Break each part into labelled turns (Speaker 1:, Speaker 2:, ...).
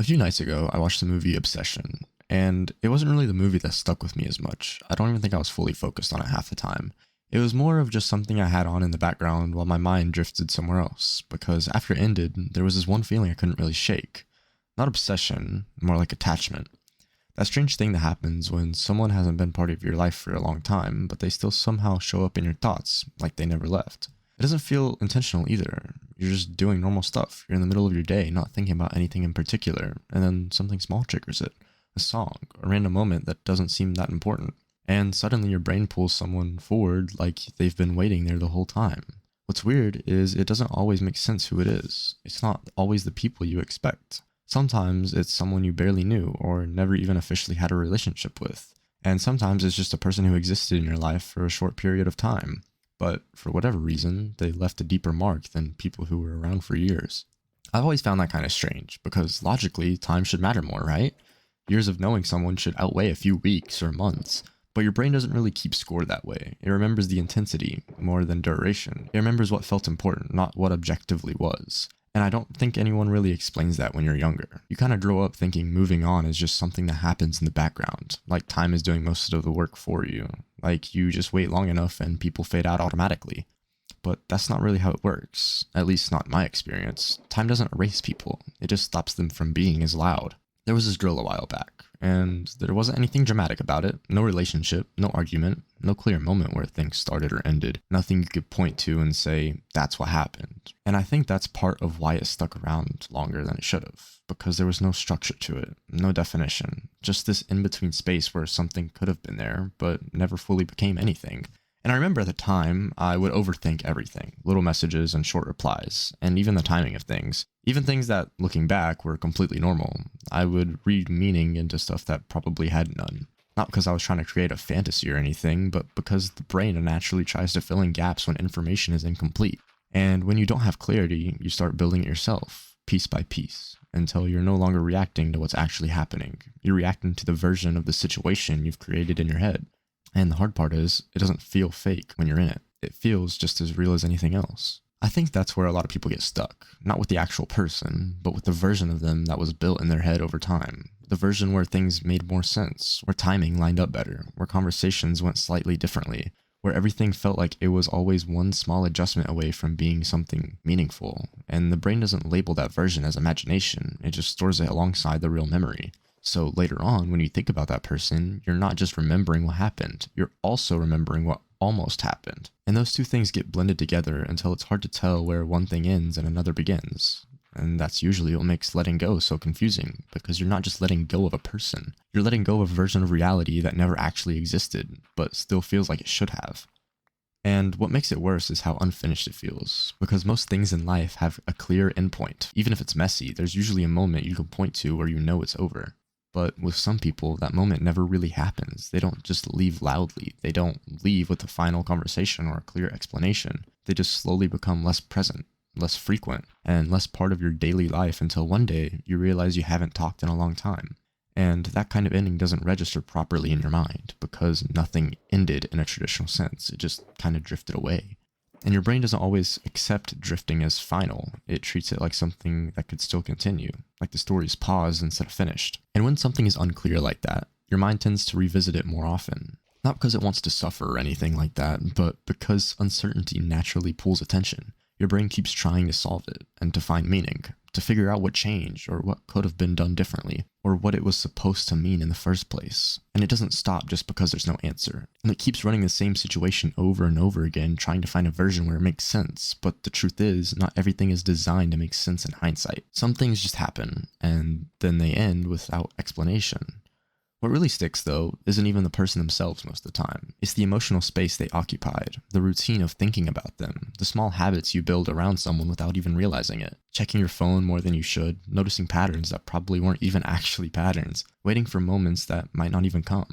Speaker 1: A few nights ago, I watched the movie Obsession, and it wasn't really the movie that stuck with me as much. I don't even think I was fully focused on it half the time. It was more of just something I had on in the background while my mind drifted somewhere else, because after it ended, there was this one feeling I couldn't really shake. Not obsession, more like attachment. That strange thing that happens when someone hasn't been part of your life for a long time, but they still somehow show up in your thoughts, like they never left. It doesn't feel intentional either. You're just doing normal stuff. You're in the middle of your day, not thinking about anything in particular, and then something small triggers it. A song, a random moment that doesn't seem that important. And suddenly your brain pulls someone forward like they've been waiting there the whole time. What's weird is it doesn't always make sense who it is. It's not always the people you expect. Sometimes it's someone you barely knew or never even officially had a relationship with. And sometimes it's just a person who existed in your life for a short period of time. But for whatever reason, they left a deeper mark than people who were around for years. I've always found that kind of strange, because logically, time should matter more, right? Years of knowing someone should outweigh a few weeks or months, but your brain doesn't really keep score that way. It remembers the intensity more than duration. It remembers what felt important, not what objectively was. And I don't think anyone really explains that when you're younger. You kind of grow up thinking moving on is just something that happens in the background, like time is doing most of the work for you. Like you just wait long enough and people fade out automatically. But that's not really how it works, at least not in my experience. Time doesn't erase people, it just stops them from being as loud. There was this girl a while back, and there wasn't anything dramatic about it. No relationship, no argument, no clear moment where things started or ended. Nothing you could point to and say, that's what happened. And I think that's part of why it stuck around longer than it should have, because there was no structure to it, no definition, just this in-between space where something could have been there, but never fully became anything. And I remember at the time, I would overthink everything, little messages and short replies, and even the timing of things. Even things that, looking back, were completely normal. I would read meaning into stuff that probably had none. Not because I was trying to create a fantasy or anything, but because the brain naturally tries to fill in gaps when information is incomplete. And when you don't have clarity, you start building it yourself, piece by piece, until you're no longer reacting to what's actually happening. You're reacting to the version of the situation you've created in your head. And the hard part is, it doesn't feel fake when you're in it. It feels just as real as anything else. I think that's where a lot of people get stuck. Not with the actual person, but with the version of them that was built in their head over time. The version where things made more sense, where timing lined up better, where conversations went slightly differently, where everything felt like it was always one small adjustment away from being something meaningful. And the brain doesn't label that version as imagination, it just stores it alongside the real memory. So later on, when you think about that person, you're not just remembering what happened, you're also remembering what almost happened. And those two things get blended together until it's hard to tell where one thing ends and another begins. And that's usually what makes letting go so confusing, because you're not just letting go of a person, you're letting go of a version of reality that never actually existed, but still feels like it should have. And what makes it worse is how unfinished it feels, because most things in life have a clear endpoint. Even if it's messy, there's usually a moment you can point to where you know it's over. But with some people, that moment never really happens. They don't just leave loudly. They don't leave with a final conversation or a clear explanation. They just slowly become less present, less frequent, and less part of your daily life until one day you realize you haven't talked in a long time. And that kind of ending doesn't register properly in your mind because nothing ended in a traditional sense. It just kind of drifted away. And your brain doesn't always accept drifting as final. It treats it like something that could still continue, like the story's paused instead of finished. And when something is unclear like that, your mind tends to revisit it more often. Not because it wants to suffer or anything like that, but because uncertainty naturally pulls attention. Your brain keeps trying to solve it and to find meaning, to figure out what changed or what could have been done differently, or what it was supposed to mean in the first place. And it doesn't stop just because there's no answer. And it keeps running the same situation over and over again, trying to find a version where it makes sense. But the truth is, not everything is designed to make sense in hindsight. Some things just happen, and then they end without explanation. What really sticks, though, isn't even the person themselves most of the time. It's the emotional space they occupied, the routine of thinking about them, the small habits you build around someone without even realizing it. Checking your phone more than you should, noticing patterns that probably weren't even actually patterns, waiting for moments that might not even come.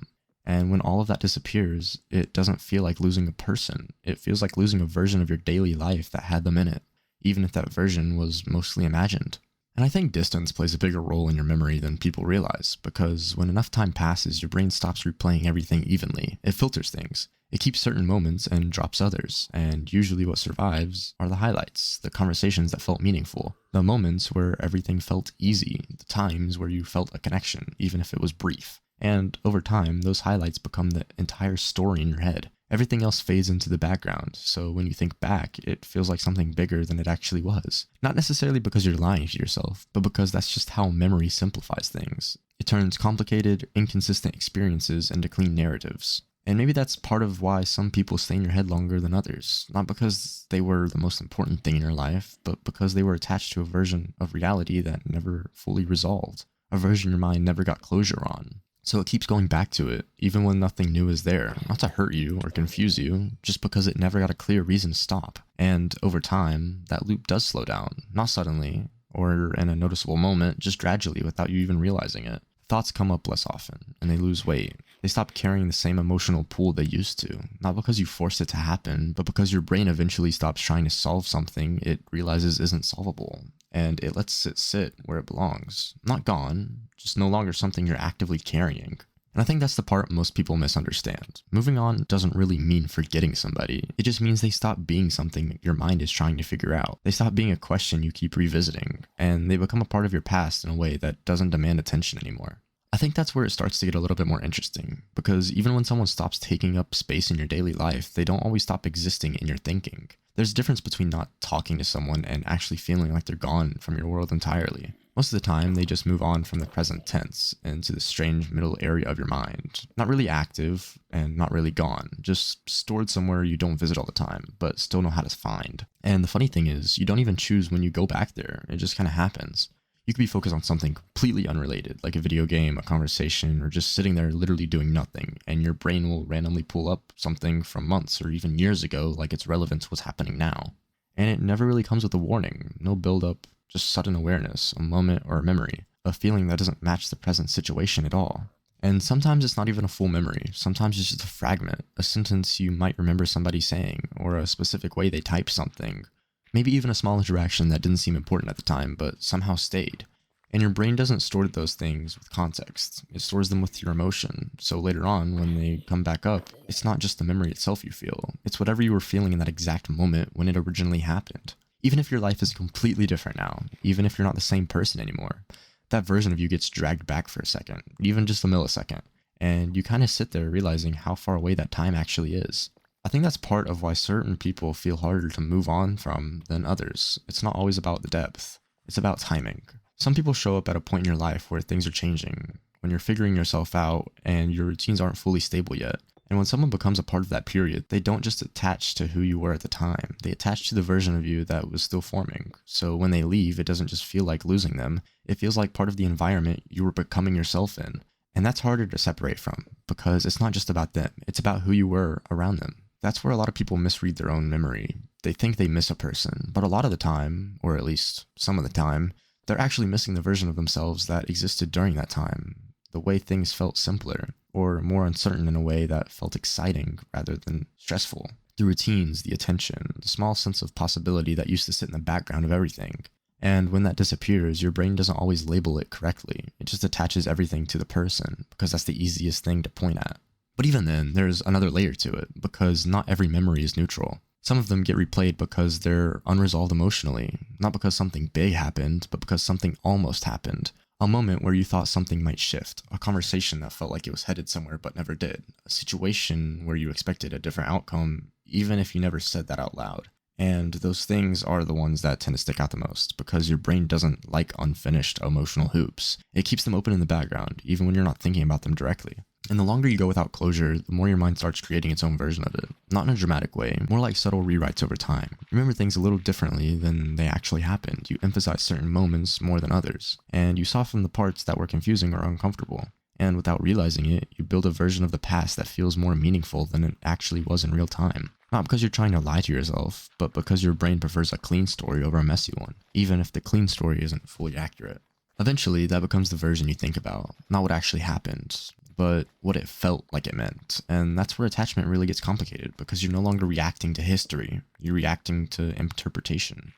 Speaker 1: And when all of that disappears, it doesn't feel like losing a person. It feels like losing a version of your daily life that had them in it, even if that version was mostly imagined. And I think distance plays a bigger role in your memory than people realize, because when enough time passes, your brain stops replaying everything evenly. It filters things. It keeps certain moments and drops others, and usually what survives are the highlights, the conversations that felt meaningful, the moments where everything felt easy, the times where you felt a connection, even if it was brief. And over time, those highlights become the entire story in your head. Everything else fades into the background, so when you think back, it feels like something bigger than it actually was. Not necessarily because you're lying to yourself, but because that's just how memory simplifies things. It turns complicated, inconsistent experiences into clean narratives. And maybe that's part of why some people stay in your head longer than others. Not because they were the most important thing in your life, but because they were attached to a version of reality that never fully resolved. A version your mind never got closure on. So it keeps going back to it, even when nothing new is there. Not to hurt you or confuse you, just because it never got a clear reason to stop. And over time, that loop does slow down. Not suddenly, or in a noticeable moment, just gradually without you even realizing it. Thoughts come up less often, and they lose weight. They stop carrying the same emotional pull they used to, not because you forced it to happen, but because your brain eventually stops trying to solve something it realizes isn't solvable, and it lets it sit where it belongs. Not gone, just no longer something you're actively carrying. And I think that's the part most people misunderstand. Moving on doesn't really mean forgetting somebody. It just means they stop being something your mind is trying to figure out. They stop being a question you keep revisiting, and they become a part of your past in a way that doesn't demand attention anymore. I think that's where it starts to get a little bit more interesting, because even when someone stops taking up space in your daily life, they don't always stop existing in your thinking. There's a difference between not talking to someone and actually feeling like they're gone from your world entirely. Most of the time, they just move on from the present tense into the strange middle area of your mind. Not really active and not really gone, just stored somewhere you don't visit all the time, but still know how to find. And the funny thing is, you don't even choose when you go back there. It just kind of happens. You could be focused on something completely unrelated, like a video game, a conversation, or just sitting there literally doing nothing, and your brain will randomly pull up something from months or even years ago like it's relevant to what's happening now. And it never really comes with a warning, no build-up, just sudden awareness, a moment or a memory, a feeling that doesn't match the present situation at all. And sometimes it's not even a full memory, sometimes it's just a fragment, a sentence you might remember somebody saying, or a specific way they typed something. Maybe even a small interaction that didn't seem important at the time, but somehow stayed. And your brain doesn't store those things with context. It stores them with your emotion. So later on, when they come back up, it's not just the memory itself you feel. It's whatever you were feeling in that exact moment when it originally happened. Even if your life is completely different now, even if you're not the same person anymore, that version of you gets dragged back for a second, even just a millisecond. And you kind of sit there realizing how far away that time actually is. I think that's part of why certain people feel harder to move on from than others. It's not always about the depth. It's about timing. Some people show up at a point in your life where things are changing, when you're figuring yourself out and your routines aren't fully stable yet. And when someone becomes a part of that period, they don't just attach to who you were at the time. They attach to the version of you that was still forming. So when they leave, it doesn't just feel like losing them. It feels like part of the environment you were becoming yourself in. And that's harder to separate from, because it's not just about them. It's about who you were around them. That's where a lot of people misread their own memory. They think they miss a person, but a lot of the time, or at least some of the time, they're actually missing the version of themselves that existed during that time. The way things felt simpler, or more uncertain in a way that felt exciting rather than stressful. The routines, the attention, the small sense of possibility that used to sit in the background of everything. And when that disappears, your brain doesn't always label it correctly. It just attaches everything to the person, because that's the easiest thing to point at. But even then, there's another layer to it, because not every memory is neutral. Some of them get replayed because they're unresolved emotionally, not because something big happened, but because something almost happened. A moment where you thought something might shift, a conversation that felt like it was headed somewhere but never did, a situation where you expected a different outcome, even if you never said that out loud. And those things are the ones that tend to stick out the most, because your brain doesn't like unfinished emotional hoops. It keeps them open in the background, even when you're not thinking about them directly. And the longer you go without closure, the more your mind starts creating its own version of it. Not in a dramatic way, more like subtle rewrites over time. You remember things a little differently than they actually happened. You emphasize certain moments more than others, and you soften the parts that were confusing or uncomfortable. And without realizing it, you build a version of the past that feels more meaningful than it actually was in real time. Not because you're trying to lie to yourself, but because your brain prefers a clean story over a messy one, even if the clean story isn't fully accurate. Eventually, that becomes the version you think about, not what actually happened, but what it felt like it meant. And that's where attachment really gets complicated, because you're no longer reacting to history, you're reacting to interpretation.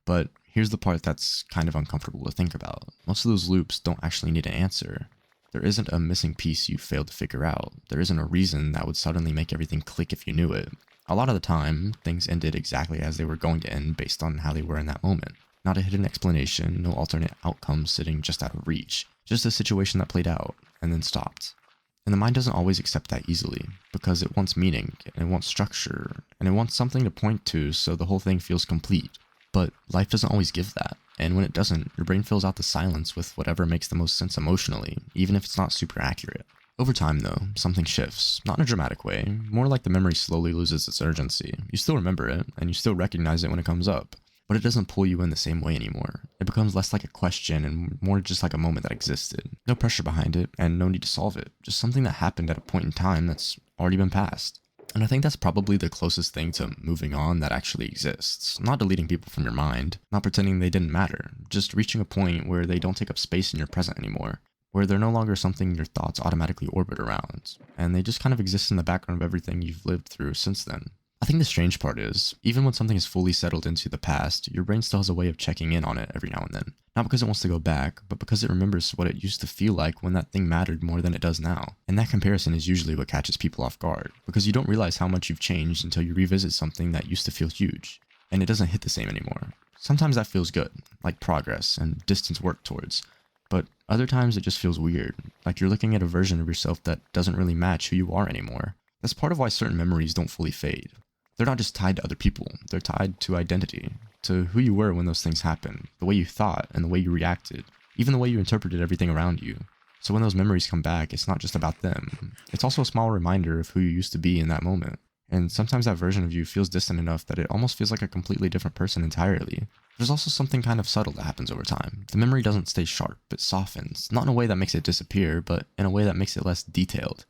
Speaker 1: But here's the part that's kind of uncomfortable to think about. Most of those loops don't actually need an answer. There isn't a missing piece you failed to figure out. There isn't a reason that would suddenly make everything click if you knew it. A lot of the time, things ended exactly as they were going to end based on how they were in that moment. Not a hidden explanation, no alternate outcome sitting just out of reach. Just a situation that played out, and then stopped. And the mind doesn't always accept that easily, because it wants meaning, and it wants structure, and it wants something to point to so the whole thing feels complete. But life doesn't always give that, and when it doesn't, your brain fills out the silence with whatever makes the most sense emotionally, even if it's not super accurate. Over time though, something shifts, not in a dramatic way, more like the memory slowly loses its urgency. You still remember it, and you still recognize it when it comes up, but it doesn't pull you in the same way anymore. It becomes less like a question and more just like a moment that existed. No pressure behind it, and no need to solve it, just something that happened at a point in time that's already been passed. And I think that's probably the closest thing to moving on that actually exists. Not deleting people from your mind, not pretending they didn't matter, just reaching a point where they don't take up space in your present anymore, where they're no longer something your thoughts automatically orbit around, and they just kind of exist in the background of everything you've lived through since then. I think the strange part is, even when something is fully settled into the past, your brain still has a way of checking in on it every now and then. Not because it wants to go back, but because it remembers what it used to feel like when that thing mattered more than it does now. And that comparison is usually what catches people off guard, because you don't realize how much you've changed until you revisit something that used to feel huge, and it doesn't hit the same anymore. Sometimes that feels good, like progress and distance worked towards, but other times it just feels weird, like you're looking at a version of yourself that doesn't really match who you are anymore. That's part of why certain memories don't fully fade. They're not just tied to other people, they're tied to identity, to who you were when those things happened, the way you thought and the way you reacted, even the way you interpreted everything around you. So when those memories come back, it's not just about them, it's also a small reminder of who you used to be in that moment. And sometimes that version of you feels distant enough that it almost feels like a completely different person entirely. There's also something kind of subtle that happens over time. The memory doesn't stay sharp, it softens, not in a way that makes it disappear, but in a way that makes it less detailed.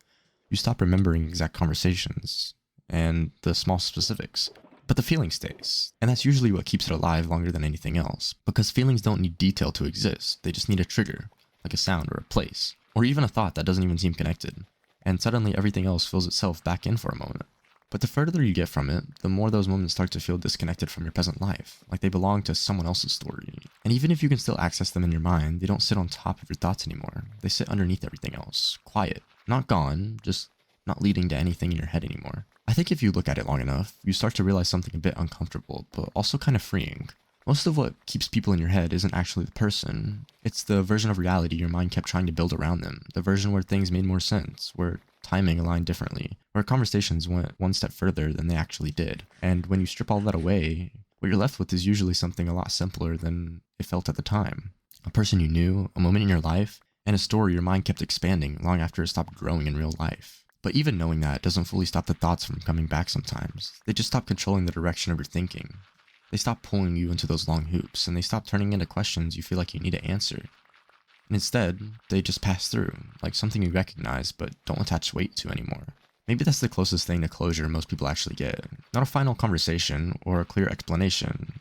Speaker 1: You stop remembering exact conversations and the small specifics, but the feeling stays, and that's usually what keeps it alive longer than anything else, because feelings don't need detail to exist, they just need a trigger, like a sound or a place, or even a thought that doesn't even seem connected, and suddenly everything else fills itself back in for a moment. But the further you get from it, the more those moments start to feel disconnected from your present life, like they belong to someone else's story. And even if you can still access them in your mind, they don't sit on top of your thoughts anymore, they sit underneath everything else, quiet, not gone, just not leading to anything in your head anymore. I think if you look at it long enough, you start to realize something a bit uncomfortable, but also kind of freeing. Most of what keeps people in your head isn't actually the person, it's the version of reality your mind kept trying to build around them, the version where things made more sense, where timing aligned differently, where conversations went one step further than they actually did. And when you strip all that away, what you're left with is usually something a lot simpler than it felt at the time. A person you knew, a moment in your life, and a story your mind kept expanding long after it stopped growing in real life. But even knowing that doesn't fully stop the thoughts from coming back sometimes. They just stop controlling the direction of your thinking. They stop pulling you into those long hoops, and they stop turning into questions you feel like you need to answer. And instead, they just pass through, like something you recognize but don't attach weight to anymore. Maybe that's the closest thing to closure most people actually get. Not a final conversation or a clear explanation.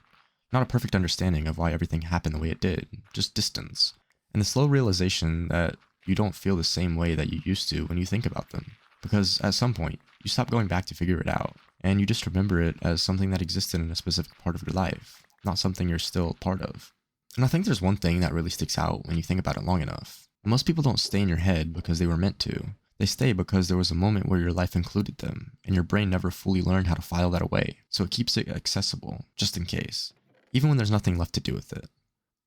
Speaker 1: Not a perfect understanding of why everything happened the way it did. Just distance. And the slow realization that you don't feel the same way that you used to when you think about them. Because at some point, you stop going back to figure it out, and you just remember it as something that existed in a specific part of your life, not something you're still part of. And I think there's one thing that really sticks out when you think about it long enough. Most people don't stay in your head because they were meant to. They stay because there was a moment where your life included them, and your brain never fully learned how to file that away, so it keeps it accessible, just in case, even when there's nothing left to do with it.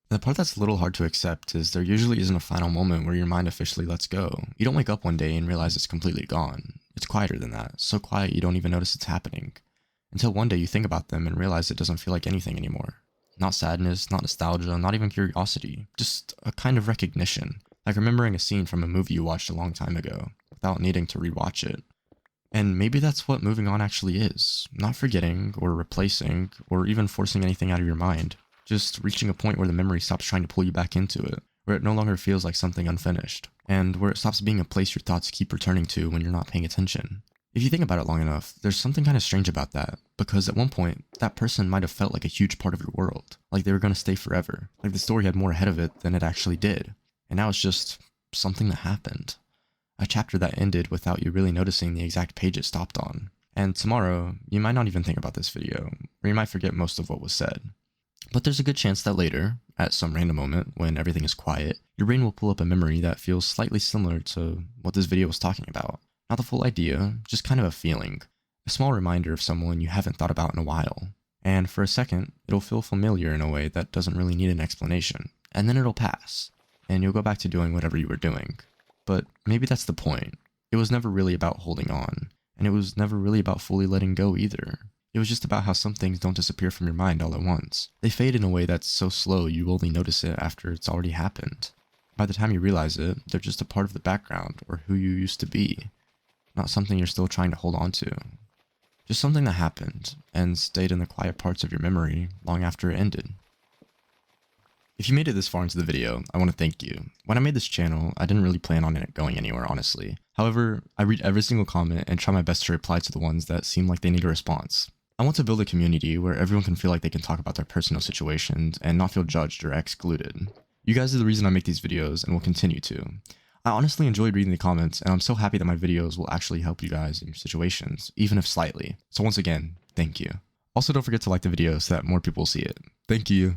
Speaker 1: The part that's a little hard to accept is there usually isn't a final moment where your mind officially lets go. You don't wake up one day and realize it's completely gone. It's quieter than that, so quiet you don't even notice it's happening. Until one day you think about them and realize it doesn't feel like anything anymore. Not sadness, not nostalgia, not even curiosity. Just a kind of recognition, like remembering a scene from a movie you watched a long time ago, without needing to rewatch it. And maybe that's what moving on actually is. Not forgetting, or replacing, or even forcing anything out of your mind. Just reaching a point where the memory stops trying to pull you back into it, where it no longer feels like something unfinished, and where it stops being a place your thoughts keep returning to when you're not paying attention. If you think about it long enough, there's something kind of strange about that, because at one point, that person might have felt like a huge part of your world, like they were going to stay forever, like the story had more ahead of it than it actually did, and now it's just something that happened. A chapter that ended without you really noticing the exact page it stopped on. And tomorrow, you might not even think about this video, or you might forget most of what was said. But there's a good chance that later, at some random moment when everything is quiet, your brain will pull up a memory that feels slightly similar to what this video was talking about. Not the full idea, just kind of a feeling. A small reminder of someone you haven't thought about in a while. And for a second, it'll feel familiar in a way that doesn't really need an explanation. And then it'll pass, and you'll go back to doing whatever you were doing. But maybe that's the point. It was never really about holding on, and it was never really about fully letting go either. It was just about how some things don't disappear from your mind all at once. They fade in a way that's so slow you only notice it after it's already happened. By the time you realize it, they're just a part of the background or who you used to be, not something you're still trying to hold on to. Just something that happened and stayed in the quiet parts of your memory long after it ended. If you made it this far into the video, I want to thank you. When I made this channel, I didn't really plan on it going anywhere, honestly. However, I read every single comment and try my best to reply to the ones that seem like they need a response. I want to build a community where everyone can feel like they can talk about their personal situations and not feel judged or excluded. You guys are the reason I make these videos and will continue to. I honestly enjoyed reading the comments, and I'm so happy that my videos will actually help you guys in your situations, even if slightly. So once again, thank you. Also, don't forget to like the video so that more people see it. Thank you.